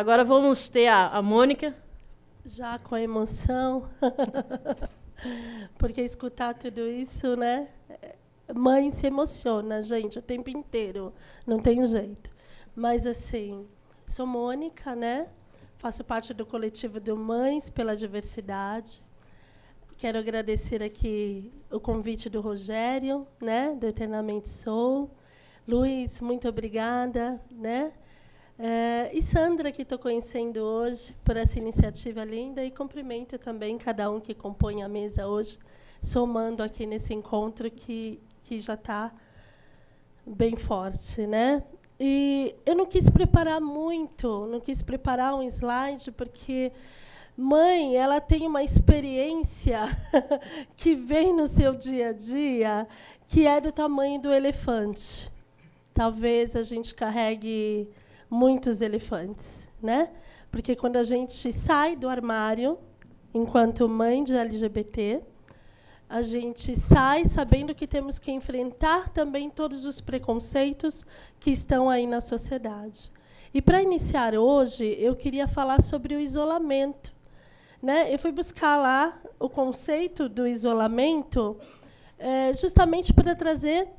Agora vamos ter a Mônica. Já com a emoção, porque escutar tudo isso, né? Mãe se emociona, gente, o tempo inteiro, não tem jeito. Mas, assim, sou Mônica, né? Faço parte do coletivo do Mães pela Diversidade. Quero agradecer aqui o convite do Rogério, né? Do Eternamente Sou. Luiz, muito obrigada, né? E Sandra, que estou conhecendo hoje, por essa iniciativa linda, e cumprimento também cada um que compõe a mesa hoje, somando aqui nesse encontro que já está bem forte, né? E eu não quis preparar muito, não quis preparar um slide, porque mãe, ela tem uma experiência que vem no seu dia a dia, que é do tamanho do elefante. Talvez a gente carregue muitos elefantes, né? Porque quando a gente sai do armário, enquanto mãe de LGBT, a gente sai sabendo que temos que enfrentar também todos os preconceitos que estão aí na sociedade. E, para iniciar hoje, eu queria falar sobre o isolamento, né? Eu fui buscar lá o conceito do isolamento justamente para trazer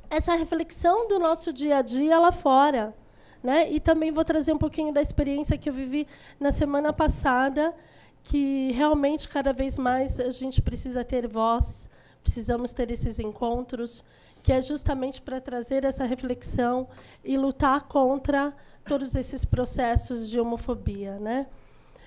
essa reflexão do nosso dia a dia lá fora. Né? E também vou trazer um pouquinho da experiência que eu vivi na semana passada, que realmente, cada vez mais, a gente precisa ter voz, precisamos ter esses encontros, que é justamente para trazer essa reflexão e lutar contra todos esses processos de homofobia. Né?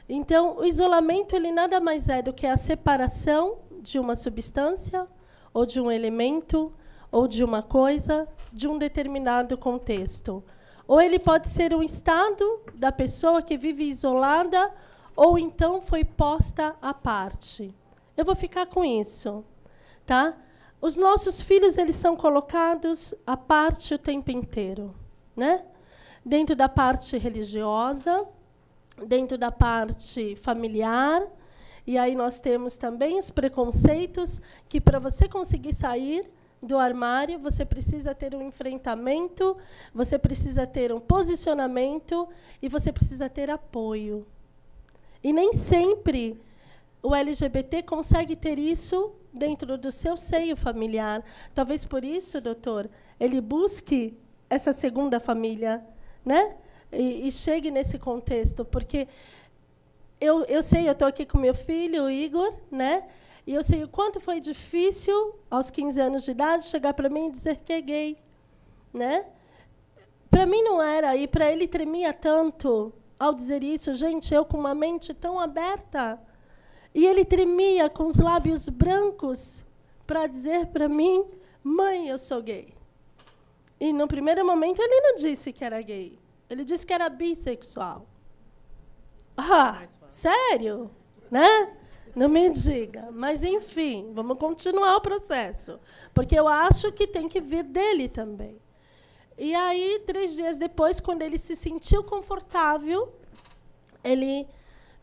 Então, o isolamento ele nada mais é do que a separação de uma substância, ou de um elemento, ou de uma coisa, de um determinado contexto. Ou ele pode ser um estado da pessoa que vive isolada, ou então foi posta à parte. Eu vou ficar com isso. Tá? Os nossos filhos eles são colocados à parte o tempo inteiro. Né? Dentro da parte religiosa, dentro da parte familiar, e aí nós temos também os preconceitos, que para você conseguir sair do armário, você precisa ter um enfrentamento, você precisa ter um posicionamento e você precisa ter apoio. E nem sempre o LGBT consegue ter isso dentro do seu seio familiar. Talvez por isso, doutor, ele busque essa segunda família, né? E chegue nesse contexto, porque eu sei, eu estou aqui com meu filho, o Igor, né? E eu sei o quanto foi difícil, aos 15 anos de idade, chegar para mim e dizer que é gay. Né? Para mim não era, e para ele tremia tanto ao dizer isso. Gente, eu com uma mente tão aberta. E ele tremia com os lábios brancos para dizer para mim, mãe, eu sou gay. E, no primeiro momento, ele não disse que era gay. Ele disse que era bissexual. Ah, sério? Né? Não me diga. Mas, enfim, vamos continuar o processo. Porque eu acho que tem que vir dele também. E aí, 3 dias depois, quando ele se sentiu confortável, ele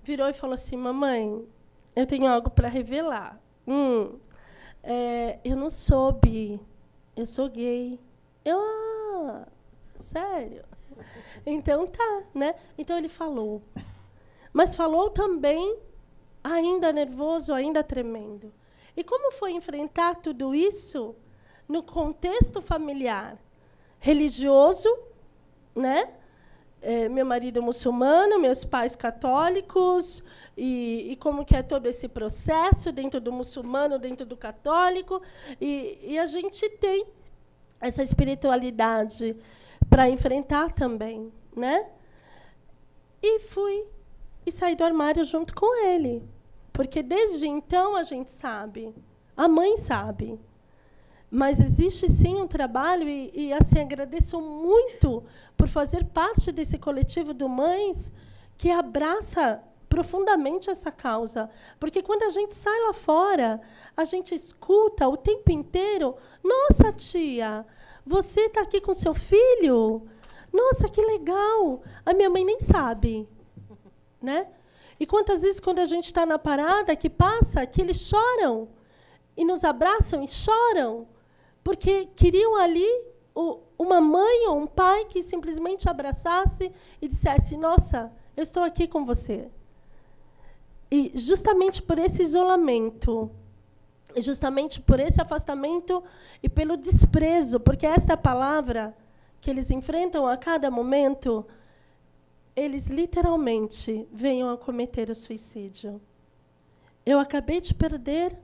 virou e falou assim, mamãe, eu tenho algo para revelar. Eu não soube. Eu sou gay. Sério? Então, tá. Né? Então, ele falou. Mas falou também ainda nervoso, ainda tremendo. E como foi enfrentar tudo isso no contexto familiar? Religioso, né? Meu marido muçulmano, meus pais católicos, e como que é todo esse processo dentro do muçulmano, dentro do católico, e a gente tem essa espiritualidade para enfrentar também. Né? E fui e saí do armário junto com ele. Porque, desde então, a gente sabe. A mãe sabe. Mas existe, sim, um trabalho, e assim, agradeço muito por fazer parte desse coletivo do Mães que abraça profundamente essa causa. Porque, quando a gente sai lá fora, a gente escuta o tempo inteiro, nossa, tia, você está aqui com seu filho? Nossa, que legal! A minha mãe nem sabe. Né? E quantas vezes, quando a gente está na parada, que passa, que eles choram, e nos abraçam e choram, porque queriam ali uma mãe ou um pai que simplesmente abraçasse e dissesse, nossa, eu estou aqui com você. E justamente por esse isolamento, e justamente por esse afastamento e pelo desprezo, porque esta palavra que eles enfrentam a cada momento, eles literalmente venham a cometer o suicídio. Eu acabei de perder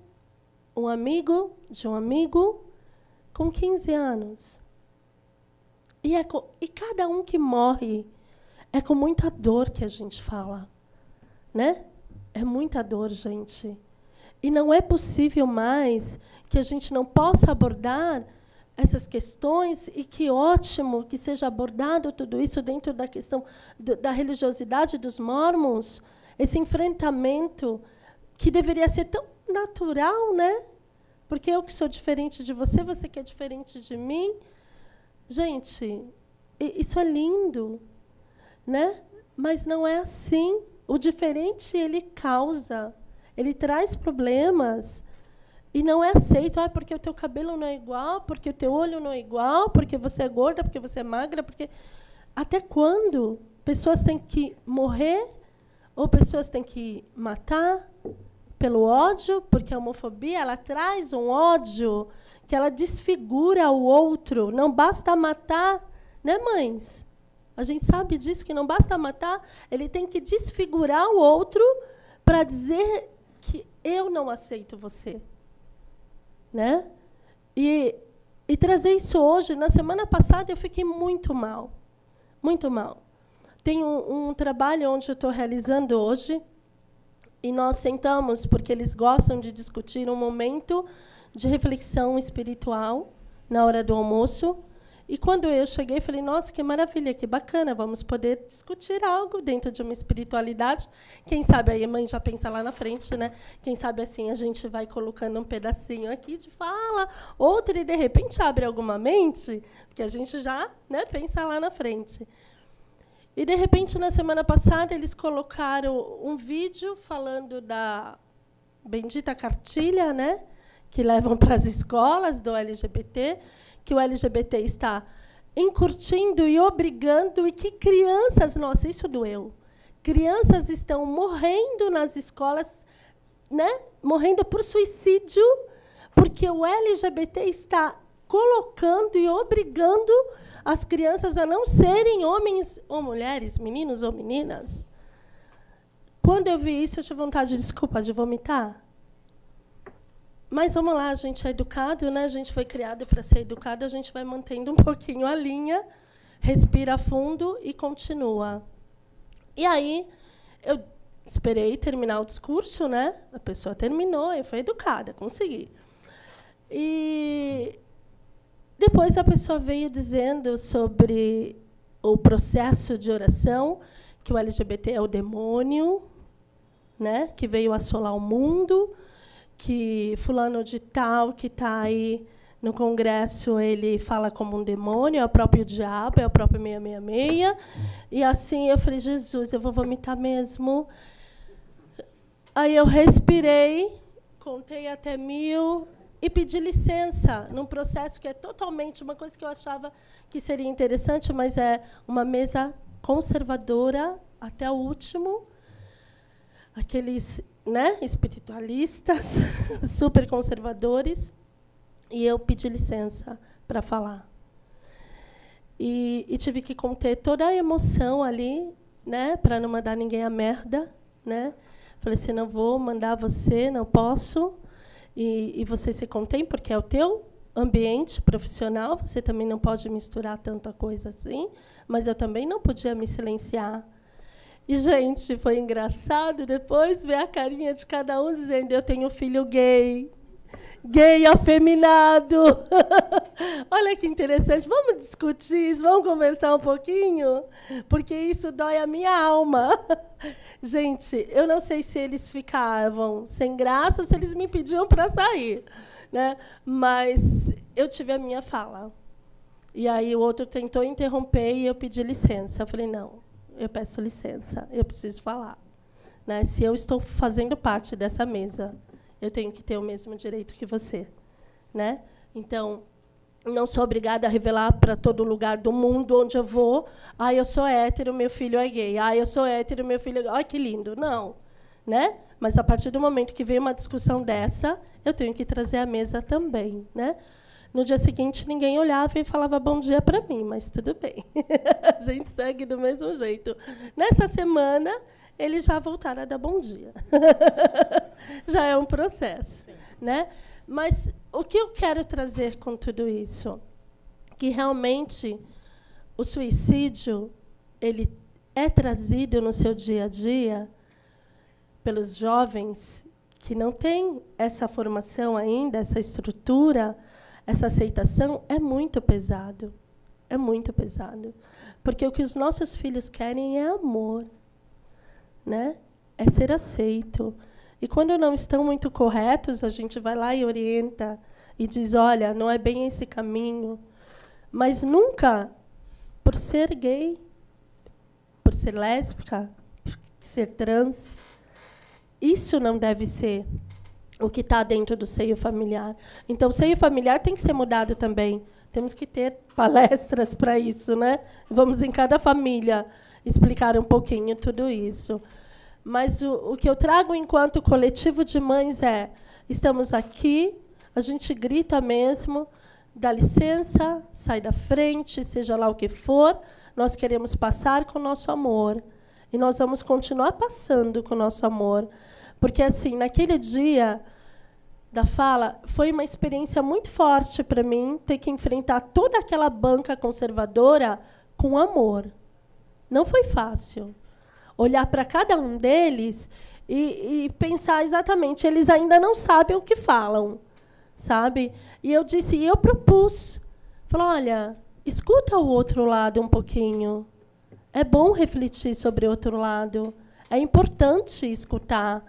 um amigo de um amigo com 15 anos. E cada um que morre é com muita dor que a gente fala, né? É muita dor, gente. E não é possível mais que a gente não possa abordar essas questões, e que ótimo que seja abordado tudo isso dentro da questão da religiosidade dos mórmons, esse enfrentamento que deveria ser tão natural, né? Porque eu que sou diferente de você, você que é diferente de mim. Gente, isso é lindo, né? Mas não é assim. O diferente, ele causa, ele traz problemas. E não é aceito, porque o teu cabelo não é igual, porque o teu olho não é igual, porque você é gorda, porque você é magra, porque... Até quando pessoas têm que morrer ou pessoas têm que matar pelo ódio? Porque a homofobia, ela traz um ódio que ela desfigura o outro. Não basta matar, né, mães? A gente sabe disso, que não basta matar, ele tem que desfigurar o outro para dizer que eu não aceito você. Né? E trazer isso hoje, na semana passada eu fiquei muito mal. Muito mal. Tem um trabalho onde eu estou realizando hoje, e nós sentamos, porque eles gostam de discutir um momento de reflexão espiritual na hora do almoço. E quando eu cheguei, falei, nossa, que maravilha, que bacana, vamos poder discutir algo dentro de uma espiritualidade. Quem sabe, aí a mãe já pensa lá na frente, né? Quem sabe, assim, a gente vai colocando um pedacinho aqui de fala, outro, e, de repente, abre alguma mente, porque a gente já, né, pensa lá na frente. E, de repente, na semana passada, eles colocaram um vídeo falando da bendita cartilha, né, que levam para as escolas do LGBT, que o LGBT está encurtindo e obrigando, e que crianças, nossa, isso doeu. Crianças estão morrendo nas escolas, né? Morrendo por suicídio, porque o LGBT está colocando e obrigando as crianças a não serem homens ou mulheres, meninos ou meninas. Quando eu vi isso, eu tive vontade, desculpa, de vomitar. Mas vamos lá, a gente é educado, né? A gente foi criado para ser educado, a gente vai mantendo um pouquinho a linha, respira fundo e continua. E aí, eu esperei terminar o discurso, né? A pessoa terminou, eu fui educada, consegui. E depois a pessoa veio dizendo sobre o processo de oração, que o LGBT é o demônio, né? Que veio assolar o mundo, que fulano de tal, que está aí no Congresso, ele fala como um demônio, é o próprio diabo, é o próprio 666. E assim eu falei, Jesus, eu vou vomitar mesmo. Aí eu respirei, contei até 1000 e pedi licença num processo que é totalmente uma coisa que eu achava que seria interessante, mas é uma mesa conservadora até o último. Aqueles, né, espiritualistas super conservadores, e eu pedi licença para falar. E tive que conter toda a emoção ali, né, para não mandar ninguém a merda, né? Falei assim, não vou mandar você, não posso, e você se contém, porque é o teu ambiente profissional, você também não pode misturar tanta coisa assim, mas eu também não podia me silenciar. E, gente, foi engraçado depois ver a carinha de cada um dizendo, eu tenho filho gay, gay afeminado. Olha que interessante. Vamos discutir isso, vamos conversar um pouquinho? Porque isso dói a minha alma. Gente, eu não sei se eles ficavam sem graça ou se eles me pediam para sair, né? Mas eu tive a minha fala. E aí o outro tentou interromper e eu pedi licença. Eu falei, não, eu peço licença, eu preciso falar. Né? Se eu estou fazendo parte dessa mesa, eu tenho que ter o mesmo direito que você. Né? Então, não sou obrigada a revelar para todo lugar do mundo onde eu vou. Ah, eu sou hétero, meu filho é gay. Ah, eu sou hétero, meu filho é gay. Ai, que lindo. Não. Né? Mas, a partir do momento que vem uma discussão dessa, eu tenho que trazer à mesa também. Né? No dia seguinte, ninguém olhava e falava bom dia para mim, mas tudo bem. A gente segue do mesmo jeito. Nessa semana, eles já voltaram a dar bom dia. Já é um processo. Né? Mas o que eu quero trazer com tudo isso? Que realmente o suicídio ele é trazido no seu dia a dia pelos jovens que não têm essa formação ainda, essa estrutura, essa aceitação, é muito pesado. É muito pesado. Porque o que os nossos filhos querem é amor. Né? É ser aceito. E, quando não estão muito corretos, a gente vai lá e orienta e diz, olha, não é bem esse caminho. Mas nunca, por ser gay, por ser lésbica, por ser trans, isso não deve ser o que está dentro do seio familiar. Então, o seio familiar tem que ser mudado também. Temos que ter palestras para isso. Né? Vamos, em cada família, explicar um pouquinho tudo isso. Mas o que eu trago enquanto coletivo de mães é, estamos aqui, a gente grita mesmo, dá licença, sai da frente, seja lá o que for, nós queremos passar com o nosso amor. E nós vamos continuar passando com o nosso amor. Porque, assim, naquele dia da fala, foi uma experiência muito forte para mim ter que enfrentar toda aquela banca conservadora com amor. Não foi fácil. Olhar para cada um deles e pensar exatamente, eles ainda não sabem o que falam, sabe? E eu disse, e eu propus, falei, olha, escuta o outro lado um pouquinho. É bom refletir sobre o outro lado. É importante escutar.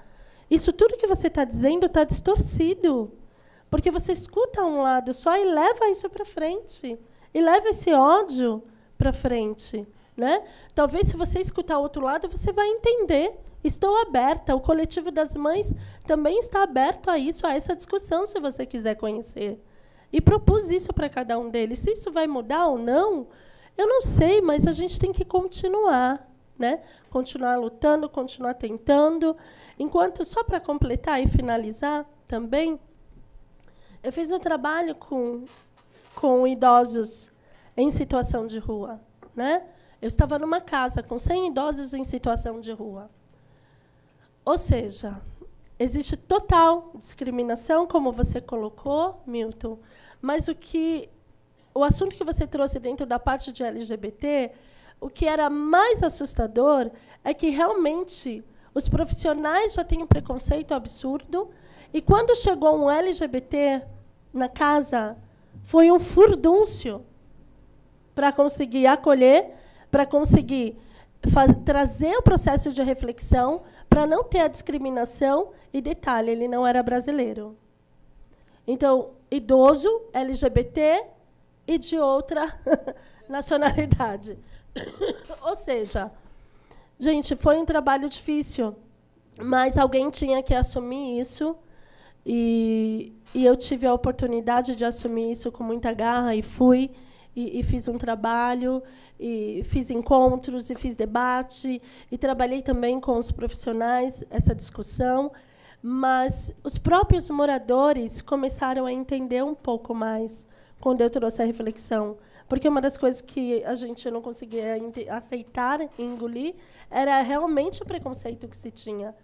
Isso tudo que você está dizendo está distorcido, porque você escuta um lado só e leva isso para frente, e leva esse ódio para frente. Né? Talvez, se você escutar o outro lado, você vai entender. Estou aberta. O coletivo das mães também está aberto a isso, a essa discussão, se você quiser conhecer. E propus isso para cada um deles. Se isso vai mudar ou não, eu não sei, mas a gente tem que continuar. Né? Continuar lutando, continuar tentando. Enquanto, só para completar e finalizar também, eu fiz um trabalho com idosos em situação de rua. Né? Eu estava numa casa com 100 idosos em situação de rua. Ou seja, existe total discriminação, como você colocou, Milton, mas o assunto que você trouxe dentro da parte de LGBT, o que era mais assustador é que, realmente, os profissionais já têm um preconceito absurdo, e, quando chegou um LGBT na casa, foi um furdúncio para conseguir acolher, para conseguir trazer o processo de reflexão, para não ter a discriminação. E, detalhe, ele não era brasileiro. Então, idoso, LGBT e de outra nacionalidade. Ou seja, gente, foi um trabalho difícil, mas alguém tinha que assumir isso, e eu tive a oportunidade de assumir isso com muita garra, e fui. E fiz um trabalho, e fiz encontros, e fiz debate, e trabalhei também com os profissionais essa discussão, mas os próprios moradores começaram a entender um pouco mais quando eu trouxe a reflexão, porque uma das coisas que a gente não conseguia aceitar e engolir era realmente o preconceito que se tinha.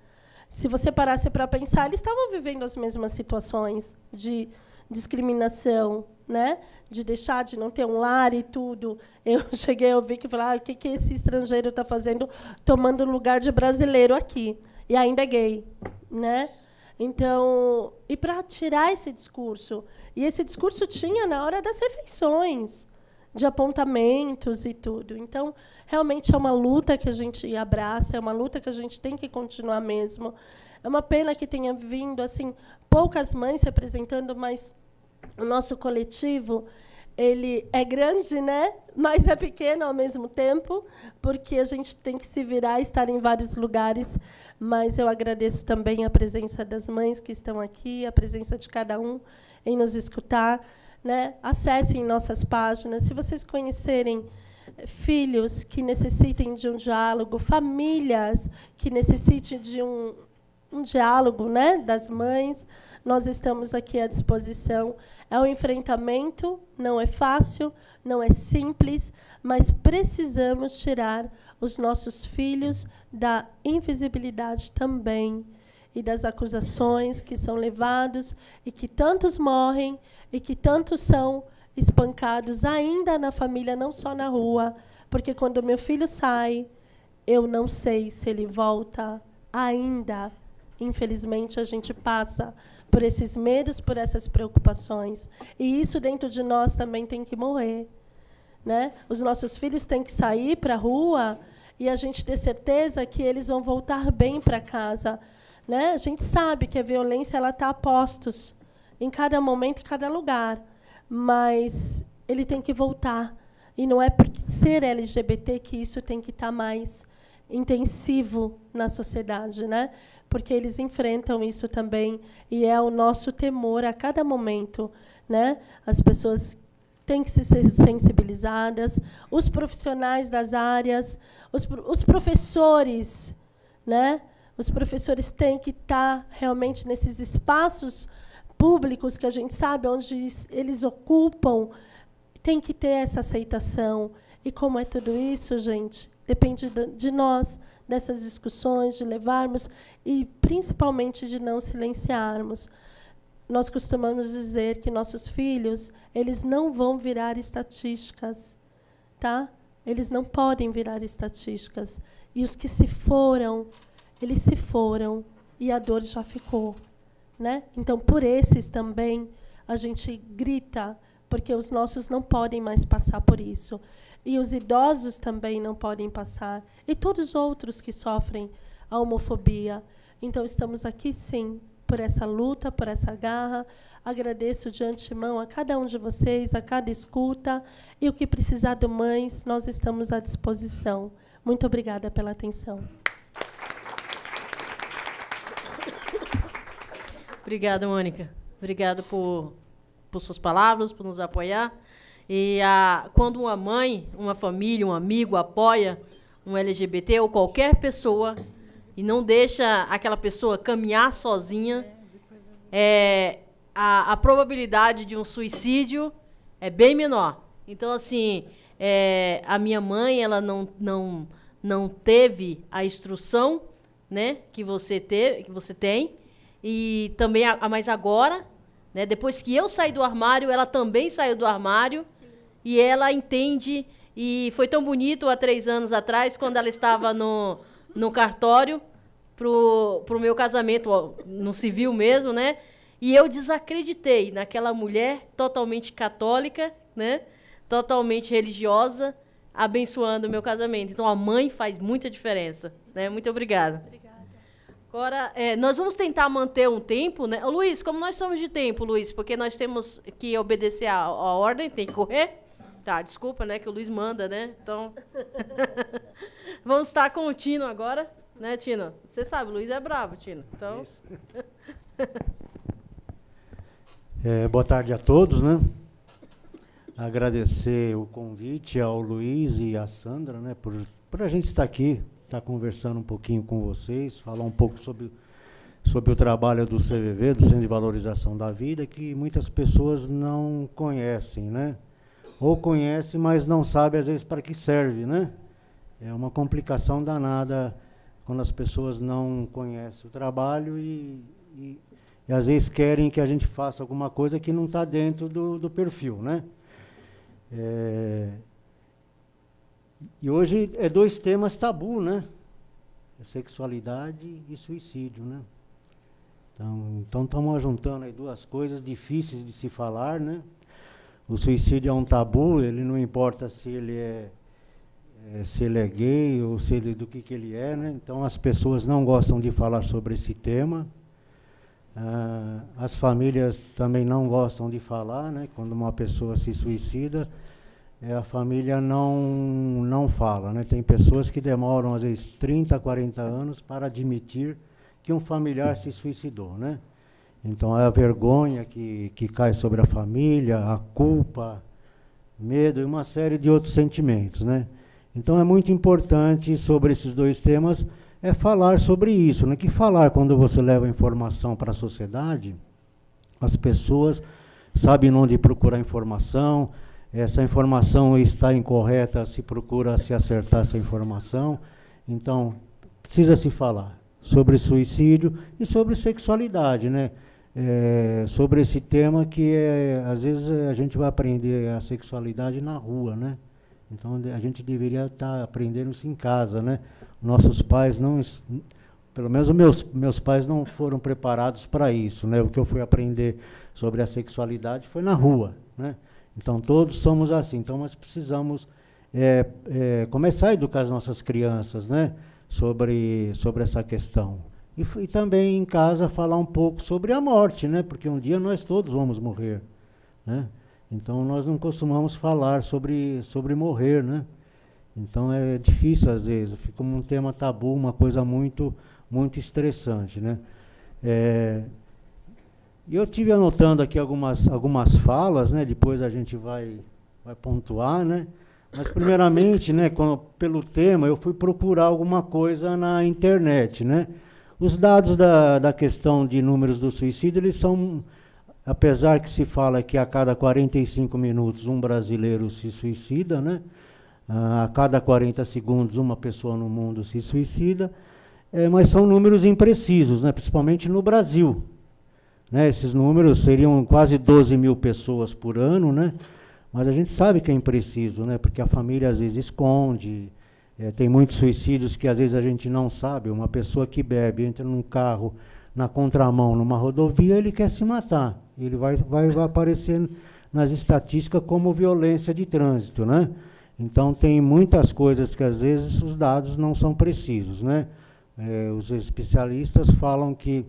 Se você parasse para pensar, eles estavam vivendo as mesmas situações de discriminação, né? De deixar de não ter um lar e tudo. Eu cheguei a ouvir que falar, o que esse estrangeiro está fazendo tomando lugar de brasileiro aqui? E ainda é gay. Né? Então, e para tirar esse discurso? E esse discurso tinha na hora das refeições, de apontamentos e tudo. Então, realmente é uma luta que a gente abraça, é uma luta que a gente tem que continuar mesmo. É uma pena que tenha vindo assim poucas mães representando, mas o nosso coletivo ele é grande, né? Mas é pequeno ao mesmo tempo, porque a gente tem que se virar e estar em vários lugares. Mas eu agradeço também a presença das mães que estão aqui, a presença de cada um em nos escutar. né? Acessem nossas páginas. Se vocês conhecerem filhos que necessitem de um diálogo, famílias que necessitem de um diálogo, né, das mães, nós estamos aqui à disposição. É um enfrentamento, não é fácil, não é simples, mas precisamos tirar os nossos filhos da invisibilidade também e das acusações que são levados e que tantos morrem e que tantos são espancados ainda na família, não só na rua, porque quando meu filho sai, eu não sei se ele volta ainda. Infelizmente, a gente passa por esses medos, por essas preocupações. E isso dentro de nós também tem que morrer, né? Os nossos filhos têm que sair para a rua e a gente ter certeza que eles vão voltar bem para casa, né? A gente sabe que a violência ela está a postos em cada momento, em cada lugar, mas ele tem que voltar. E não é por ser LGBT que isso tem que estar mais intensivo na sociedade, né? Porque eles enfrentam isso também e é o nosso temor a cada momento, né? As pessoas têm que ser sensibilizadas, os profissionais das áreas, os professores, né? Os professores têm que estar realmente nesses espaços públicos que a gente sabe onde eles ocupam, tem que ter essa aceitação. E como é tudo isso, gente, depende de nós, dessas discussões, de levarmos e, principalmente, de não silenciarmos. Nós costumamos dizer que nossos filhos, eles não vão virar estatísticas, tá? Eles não podem virar estatísticas. E os que se foram, eles se foram e a dor já ficou, né? Então, por esses também, a gente grita, porque os nossos não podem mais passar por isso. E os idosos também não podem passar. E todos os outros que sofrem a homofobia. Então, estamos aqui, sim, por essa luta, por essa garra. Agradeço de antemão a cada um de vocês, a cada escuta. E o que precisar do Mães, nós estamos à disposição. Muito obrigada pela atenção. Obrigada, Mônica. Obrigada por suas palavras, por nos apoiar. E quando uma mãe, uma família, um amigo apoia um LGBT ou qualquer pessoa e não deixa aquela pessoa caminhar sozinha, a probabilidade de um suicídio é bem menor. Então, assim, a minha mãe ela não teve a instrução, né, que você tem, e também mas agora, né, depois que eu saí do armário, ela também saiu do armário. E ela entende, e foi tão bonito há 3 anos atrás, quando ela estava no cartório pro meu casamento, no civil mesmo, né? E eu desacreditei naquela mulher totalmente católica, né? Totalmente religiosa, abençoando o meu casamento. Então, a mãe faz muita diferença, né? Muito obrigada. Obrigada. Agora, nós vamos tentar manter um tempo, né? Luiz, como nós somos de tempo, Luiz? Porque nós temos que obedecer a ordem, tem que correr. Tá, desculpa, né, que o Luiz manda, né? Então, vamos estar com o Tino agora, né, Tino? Você sabe, o Luiz é bravo, Tino. Então, boa tarde a todos, né? Agradecer o convite ao Luiz e à Sandra, né, por a gente estar aqui, estar conversando um pouquinho com vocês, falar um pouco sobre o trabalho do CVV, do Centro de Valorização da Vida, que muitas pessoas não conhecem, né? Ou conhece, mas não sabe, às vezes, para que serve, né? É uma complicação danada quando as pessoas não conhecem o trabalho e às vezes, querem que a gente faça alguma coisa que não está dentro do perfil, né? E hoje 2 temas tabu, né? Sexualidade e suicídio, né? Então estamos juntando aí 2 coisas difíceis de se falar, né? O suicídio é um tabu, ele não importa se ele é gay ou do que ele é, né? Então as pessoas não gostam de falar sobre esse tema. As famílias também não gostam de falar, né? Quando uma pessoa se suicida, a família não fala, né? Tem pessoas que demoram, às vezes, 30, 40 anos para admitir que um familiar se suicidou, né? Então, é a vergonha que cai sobre a família, a culpa, medo e uma série de outros sentimentos, né? Então, é muito importante sobre esses dois temas falar sobre isso, né? Que falar quando você leva informação para a sociedade, as pessoas sabem onde procurar informação, essa informação está incorreta, se procura se acertar essa informação. Então, precisa se falar sobre suicídio e sobre sexualidade, né? Sobre esse tema que, às vezes, a gente vai aprender a sexualidade na rua, né? Então, a gente deveria estar aprendendo isso em casa, né? Nossos pais não... Pelo menos meus pais não foram preparados para isso, né? O que eu fui aprender sobre a sexualidade foi na rua, né? Então, todos somos assim. Então, nós precisamos começar a educar as nossas crianças, né? Sobre essa questão. E também em casa falar um pouco sobre a morte, né? Porque um dia nós todos vamos morrer, né? Então, nós não costumamos falar sobre morrer, né? Então, é difícil às vezes, fica um tema tabu, uma coisa muito estressante, né? E eu tive anotando aqui algumas falas, né? Depois a gente vai pontuar, né? Mas, primeiramente, né, pelo tema, eu fui procurar alguma coisa na internet, né? Os dados da questão de números do suicídio, eles são, apesar que se fala que a cada 45 minutos um brasileiro se suicida, né? A cada 40 segundos uma pessoa no mundo se suicida, mas são números imprecisos, né? Principalmente no Brasil, né? Esses números seriam quase 12 mil pessoas por ano, né? Mas a gente sabe que é impreciso, né? Porque a família às vezes esconde, tem muitos suicídios que às vezes a gente não sabe. Uma pessoa que bebe, entra num carro na contramão, numa rodovia, ele quer se matar. Ele vai aparecer nas estatísticas como violência de trânsito, né? Então, tem muitas coisas que às vezes os dados não são precisos, né? Os especialistas falam que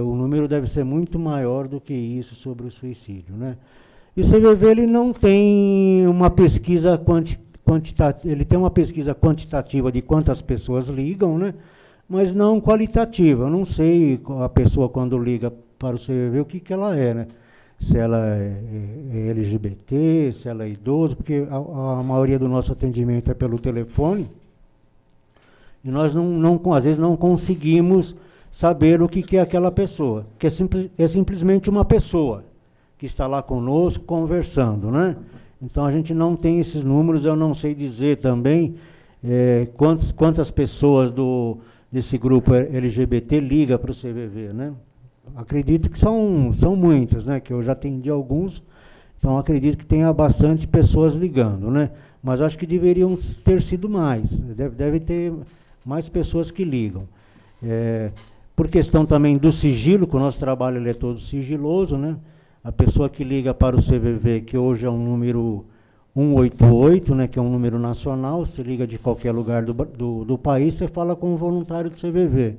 o número deve ser muito maior do que isso sobre o suicídio, né? E o CVV, ele não tem uma pesquisa quantitativa, ele tem uma pesquisa quantitativa de quantas pessoas ligam, né? Mas não qualitativa. Eu não sei a pessoa, quando liga para o CVV, o que ela é, né? Se ela é LGBT, se ela é idoso, porque a maioria do nosso atendimento é pelo telefone, e nós às vezes não conseguimos saber o que é aquela pessoa, que é simplesmente uma pessoa que está lá conosco conversando, né? Então, a gente não tem esses números. Eu não sei dizer também quantas pessoas desse grupo LGBT liga para o CVV, né? Acredito que são muitas, né? Que eu já atendi alguns, então acredito que tenha bastante pessoas ligando, né? Mas acho que deveriam ter sido mais, deve ter mais pessoas que ligam. Por questão também do sigilo, que o nosso trabalho ele é todo sigiloso, né? A pessoa que liga para o CVV, que hoje é um número 188, né, que é um número nacional, você liga de qualquer lugar do país, você fala com um voluntário do CVV.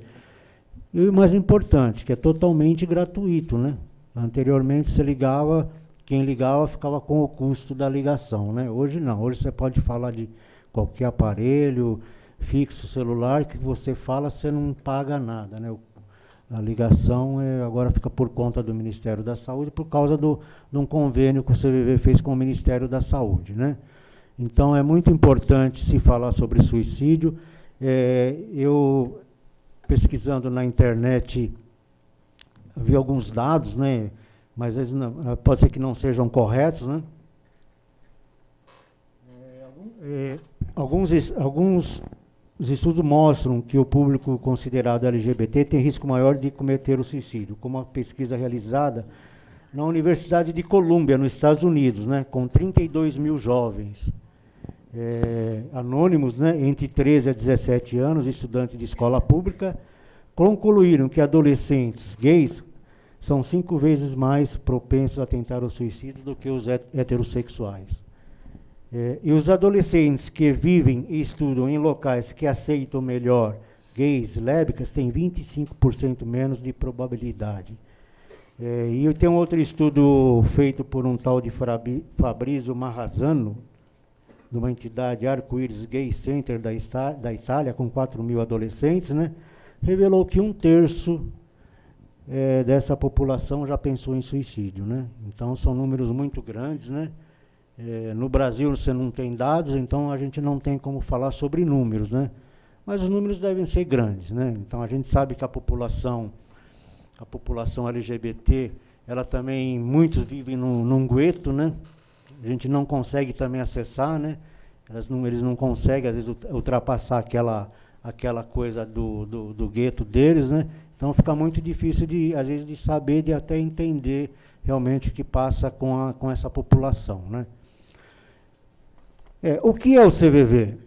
E o mais importante, que é totalmente gratuito, né? Anteriormente você ligava, quem ligava ficava com o custo da ligação, né? Hoje não, hoje você pode falar de qualquer aparelho fixo, celular, que você fala, você não paga nada, né? A ligação agora fica por conta do Ministério da Saúde, por causa de um convênio que o CVV fez com o Ministério da Saúde, né? Então, é muito importante se falar sobre suicídio. Eu, pesquisando na internet, vi alguns dados, né? Mas eles pode ser que não sejam corretos, né? Alguns os estudos mostram que o público considerado LGBT tem risco maior de cometer o suicídio, como uma pesquisa realizada na Universidade de Colômbia, nos Estados Unidos, né, com 32 mil jovens anônimos, né, entre 13 a 17 anos, estudantes de escola pública, concluíram que adolescentes gays são 5 vezes mais propensos a tentar o suicídio do que os heterossexuais. E os adolescentes que vivem e estudam em locais que aceitam melhor gays, lésbicas, têm 25% menos de probabilidade. E tem um outro estudo feito por um tal de Fabrizio Marrazzano, de uma entidade Arco-Íris Gay Center da Itália, com 4 mil adolescentes, né, revelou que 1/3 dessa população já pensou em suicídio, né? Então, são números muito grandes, né? No Brasil, você não tem dados, então a gente não tem como falar sobre números, né? Mas os números devem ser grandes, né? Então, a gente sabe que a população LGBT, ela também, muitos vivem num gueto, né? A gente não consegue também acessar, né? Eles não conseguem, às vezes, ultrapassar aquela coisa do gueto deles, né? Então fica muito difícil, às vezes, de saber, de até entender realmente o que passa com essa população, né? O que é o CVV?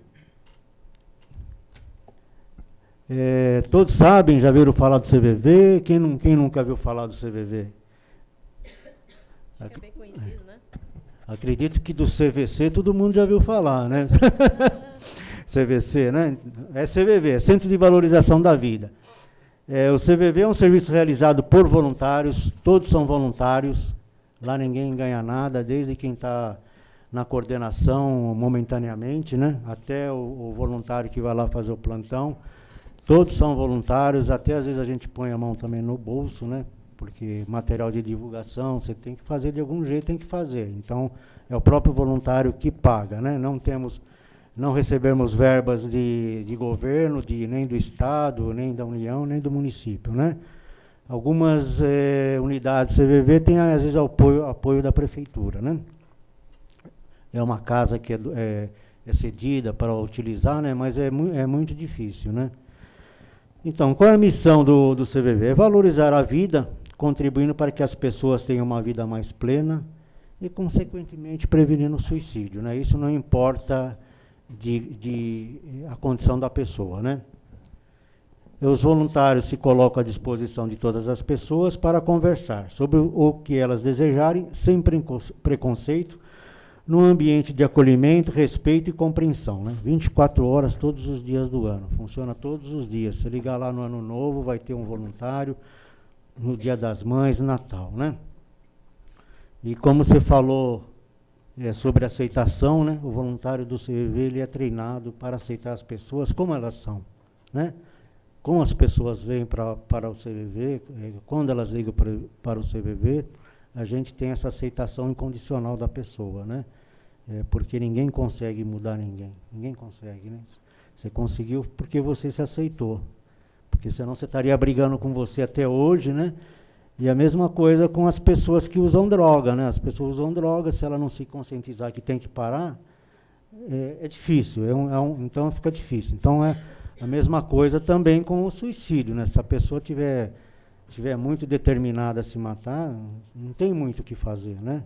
Todos sabem, já viram falar do CVV? Quem nunca viu falar do CVV? É bem conhecido, né? Acredito que do CVC todo mundo já viu falar, né? CVC, né? É CVV, é Centro de Valorização da Vida. O CVV é um serviço realizado por voluntários, todos são voluntários, lá ninguém ganha nada, desde quem está na coordenação momentaneamente, né? Até o voluntário que vai lá fazer o plantão, todos são voluntários, até às vezes a gente põe a mão também no bolso, né? Porque material de divulgação, você tem que fazer de algum jeito, tem que fazer. Então, é o próprio voluntário que paga, né? Não recebemos verbas de governo, nem do Estado, nem da União, nem do município, né? Algumas unidades CVV têm, às vezes, apoio da prefeitura, né? É uma casa que é cedida para utilizar, né? Mas é muito difícil, né? Então, qual é a missão do CVV? É valorizar a vida, contribuindo para que as pessoas tenham uma vida mais plena e, consequentemente, prevenindo o suicídio, né? Isso não importa a condição da pessoa, né? Os voluntários se colocam à disposição de todas as pessoas para conversar sobre o que elas desejarem, sem preconceito, num ambiente de acolhimento, respeito e compreensão, né? 24 horas, todos os dias do ano. Funciona todos os dias. Se ligar lá no Ano Novo, vai ter um voluntário, no Dia das Mães, Natal, né? E como você falou sobre aceitação, né? O voluntário do CVV, ele é treinado para aceitar as pessoas como elas são, né? Como as pessoas vêm para o CVV, quando elas ligam para o CVV, a gente tem essa aceitação incondicional da pessoa, né? Porque ninguém consegue mudar ninguém. Ninguém consegue, né? Você conseguiu porque você se aceitou. Porque senão você estaria brigando com você até hoje, né? E a mesma coisa com as pessoas que usam droga, né? As pessoas usam droga, se ela não se conscientizar que tem que parar, é difícil. Então fica difícil. Então é a mesma coisa também com o suicídio, né? Se a pessoa tiver muito determinada a se matar, não tem muito o que fazer, né?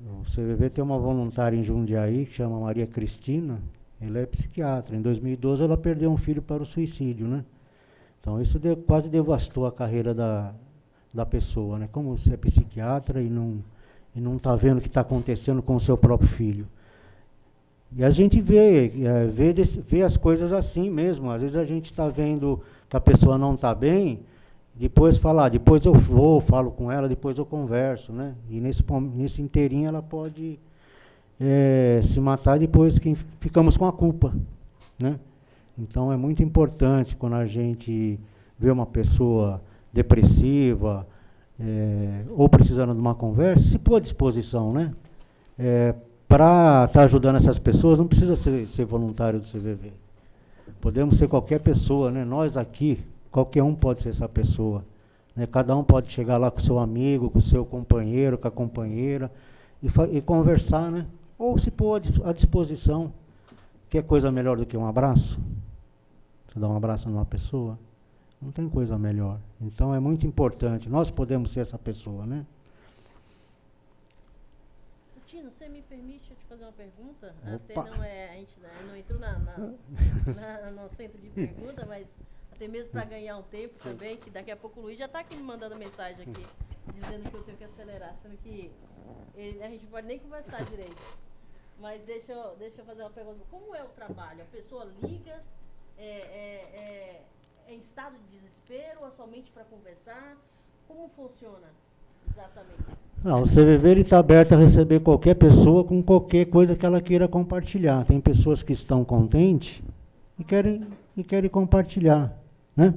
O CVV tem uma voluntária em Jundiaí, que chama Maria Cristina, ela é psiquiatra. Em 2012, ela perdeu um filho para o suicídio, né? Então, isso quase devastou a carreira da pessoa, né? Como você é psiquiatra e não está vendo o que está acontecendo com o seu próprio filho. E a gente vê as coisas assim mesmo. Às vezes a gente está vendo que a pessoa não está bem, depois depois eu falo com ela, depois eu converso, né? E nesse inteirinho ela pode se matar, depois que ficamos com a culpa, né? Então é muito importante quando a gente vê uma pessoa depressiva ou precisando de uma conversa, se pôr à disposição, né? Para estar ajudando essas pessoas, não precisa ser voluntário do CVV. Podemos ser qualquer pessoa, né? Nós aqui, qualquer um pode ser essa pessoa, né? Cada um pode chegar lá com o seu amigo, com o seu companheiro, com a companheira, e conversar, né? Ou se pôr à disposição. Quer coisa melhor do que um abraço? Você dá um abraço numa pessoa? Não tem coisa melhor. Então é muito importante. Nós podemos ser essa pessoa, né? Tino, você me permite te fazer uma pergunta? Opa. Até a gente não entrou no centro de pergunta, mas até mesmo para ganhar um tempo também, que daqui a pouco o Luiz já está aqui me mandando mensagem aqui, dizendo que eu tenho que acelerar, sendo que a gente pode nem conversar direito. Mas deixa eu fazer uma pergunta. Como é o trabalho? A pessoa liga, em estado de desespero ou somente para conversar? Como funciona exatamente? Não, o CVV está aberto a receber qualquer pessoa com qualquer coisa que ela queira compartilhar. Tem pessoas que estão contentes e querem compartilhar, né?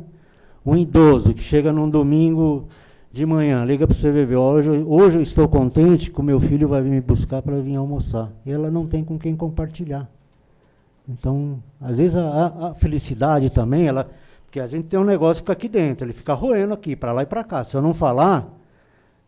Um idoso que chega num domingo de manhã, liga para o CVV, hoje eu estou contente que o meu filho vai vir me buscar para vir almoçar. E ela não tem com quem compartilhar. Então, às vezes a felicidade também, porque a gente tem um negócio que fica aqui dentro, ele fica roendo aqui, para lá e para cá. Se eu não falar,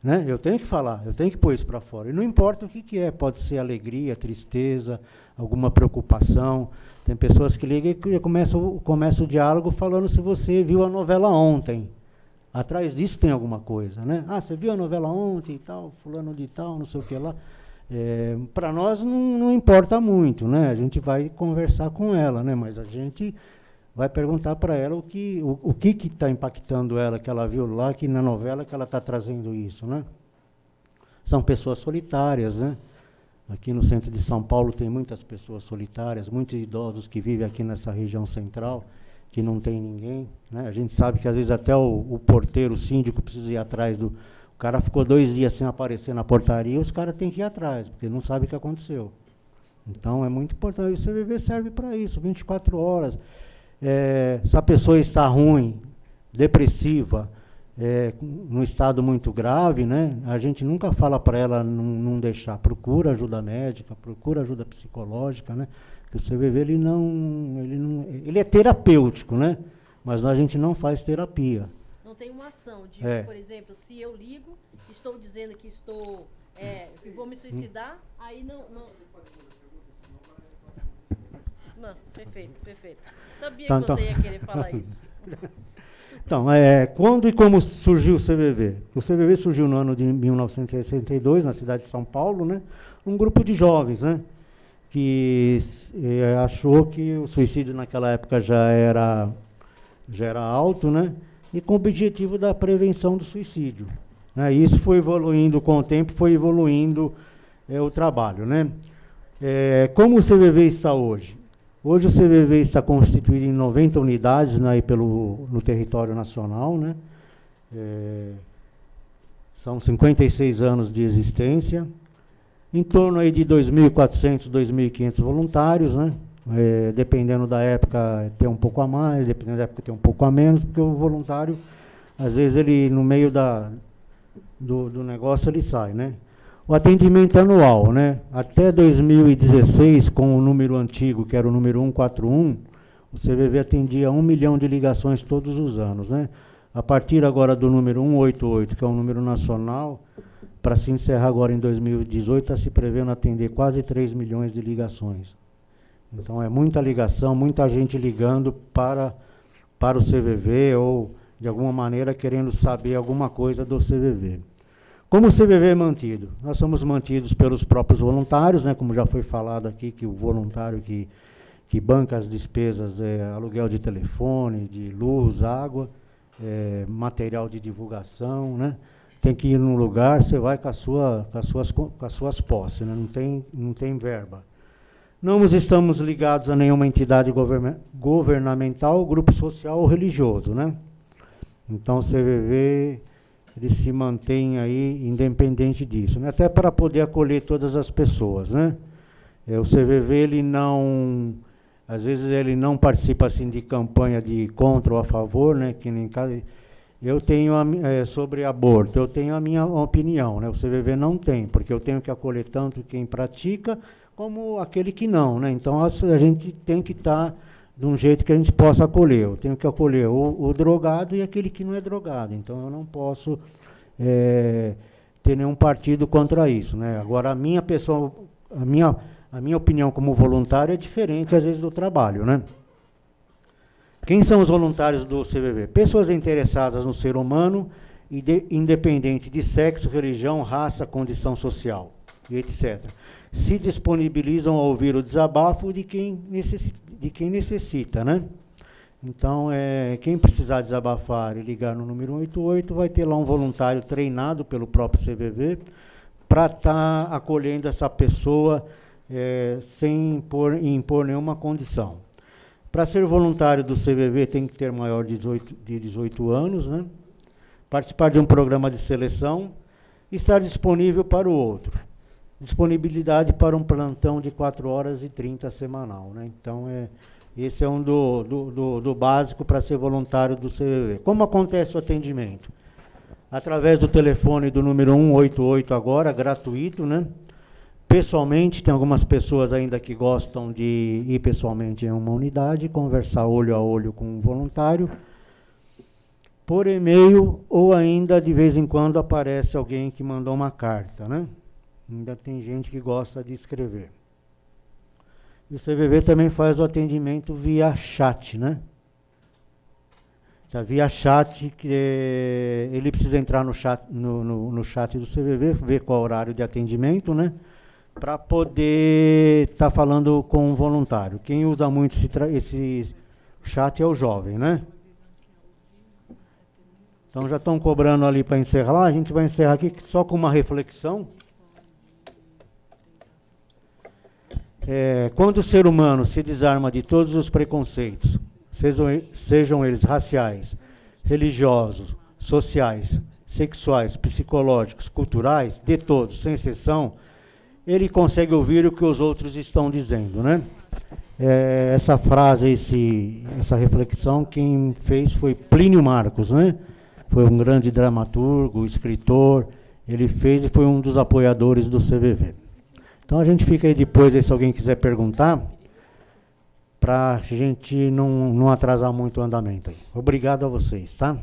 né, eu tenho que falar, eu tenho que pôr isso para fora. E não importa o que é, pode ser alegria, tristeza, alguma preocupação. Tem pessoas que ligam e começa o diálogo falando se você viu a novela ontem. Atrás disso tem alguma coisa, né? Ah, você viu a novela ontem e tal, fulano de tal, não sei o que lá. Para nós não importa muito, né? A gente vai conversar com ela, né? Mas a gente vai perguntar para ela o que está impactando ela, que ela viu lá, que na novela que ela está trazendo isso, né? São pessoas solitárias, né? Aqui no centro de São Paulo tem muitas pessoas solitárias, muitos idosos que vivem aqui nessa região central, que não tem ninguém, né? A gente sabe que às vezes até o porteiro, o síndico precisa ir atrás do... O cara ficou 2 dias sem aparecer na portaria, os caras têm que ir atrás, porque não sabe o que aconteceu. Então, é muito importante. O CVV serve para isso, 24 horas. Se a pessoa está ruim, depressiva, num estado muito grave, né, a gente nunca fala para ela não deixar. Procura ajuda médica, procura ajuda psicológica, né? Que o CVV ele é terapêutico, né? Mas a gente não faz terapia. Não tem uma ação de, por exemplo, se eu ligo, estou dizendo que que vou me suicidar, aí não. Não, perfeito. Sabia que você ia querer falar isso. Então, quando e como surgiu o CVV? O CVV surgiu no ano de 1962, na cidade de São Paulo, né? Um grupo de jovens, né? Que achou que o suicídio naquela época já era alto, né? E com o objetivo da prevenção do suicídio, né? E isso foi evoluindo com o tempo, foi evoluindo o trabalho, né? Como o CVV está hoje? Hoje o CVV está constituído em 90 unidades, né, no território nacional, né? São 56 anos de existência, em torno aí de 2.400, 2.500 voluntários, né? Dependendo da época tem um pouco a mais, dependendo da época tem um pouco a menos, porque o voluntário, às vezes, ele no meio do negócio ele sai, né? O atendimento anual, né? Até 2016, com o número antigo, que era o número 141, o CVV atendia 1 milhão de ligações todos os anos, né? A partir agora do número 188, que é um número nacional, para se encerrar agora em 2018, está se prevendo atender quase 3 milhões de ligações. Então, é muita ligação, muita gente ligando para o CVV ou, de alguma maneira, querendo saber alguma coisa do CVV. Como o CVV é mantido? Nós somos mantidos pelos próprios voluntários, né, como já foi falado aqui, que o voluntário que banca as despesas, aluguel de telefone, de luz, água, material de divulgação, né? Tem que ir num lugar, você vai com as suas posses, né? Não tem verba. Não estamos ligados a nenhuma entidade governamental, grupo social ou religioso, né? Então, o CVV ele se mantém aí independente disso, né? Até para poder acolher todas as pessoas, né? O CVV, ele não... Às vezes, ele não participa assim, de campanha de contra ou a favor, né? Que nem eu tenho, sobre aborto, eu tenho a minha opinião, né? O CVV não tem, porque eu tenho que acolher tanto quem pratica, como aquele que não, né? Então, a gente tem que estar de um jeito que a gente possa acolher. Eu tenho que acolher o drogado e aquele que não é drogado. Então, eu não posso ter nenhum partido contra isso, né? Agora, a minha opinião como voluntário é diferente, às vezes, do trabalho, né? Quem são os voluntários do CVV? Pessoas interessadas no ser humano, independente de sexo, religião, raça, condição social, e etc. Se disponibilizam a ouvir o desabafo de quem necessita, né? Então, quem precisar desabafar e ligar no número 188, vai ter lá um voluntário treinado pelo próprio CVV para estar acolhendo essa pessoa sem impor nenhuma condição. Para ser voluntário do CVV tem que ter maior de 18 anos, né? Participar de um programa de seleção, estar disponível para o outro. Disponibilidade para um plantão de 4 horas e 30 semanal, né? Então, Esse é um do básico para ser voluntário do CVV. Como acontece o atendimento? Através do telefone do número 188 agora, gratuito, né? Pessoalmente, tem algumas pessoas ainda que gostam de ir pessoalmente em uma unidade, conversar olho a olho com um voluntário, por e-mail, ou ainda de vez em quando aparece alguém que mandou uma carta, né? Ainda tem gente que gosta de escrever. E o CVV também faz o atendimento via chat, né? Via chat, que ele precisa entrar no chat do CVV, ver qual é o horário de atendimento, né? Para poder estar falando com o voluntário. Quem usa muito esse chat é o jovem, né? Então já estão cobrando ali para encerrar. A gente vai encerrar aqui só com uma reflexão. Quando o ser humano se desarma de todos os preconceitos, sejam eles raciais, religiosos, sociais, sexuais, psicológicos, culturais, de todos, sem exceção, ele consegue ouvir o que os outros estão dizendo, né? Essa frase, essa reflexão, quem fez foi Plínio Marcos, né? Foi um grande dramaturgo, escritor, ele fez e foi um dos apoiadores do CVV. Então a gente fica aí depois, aí, se alguém quiser perguntar, para a gente não atrasar muito o andamento aí. Obrigado a vocês, tá?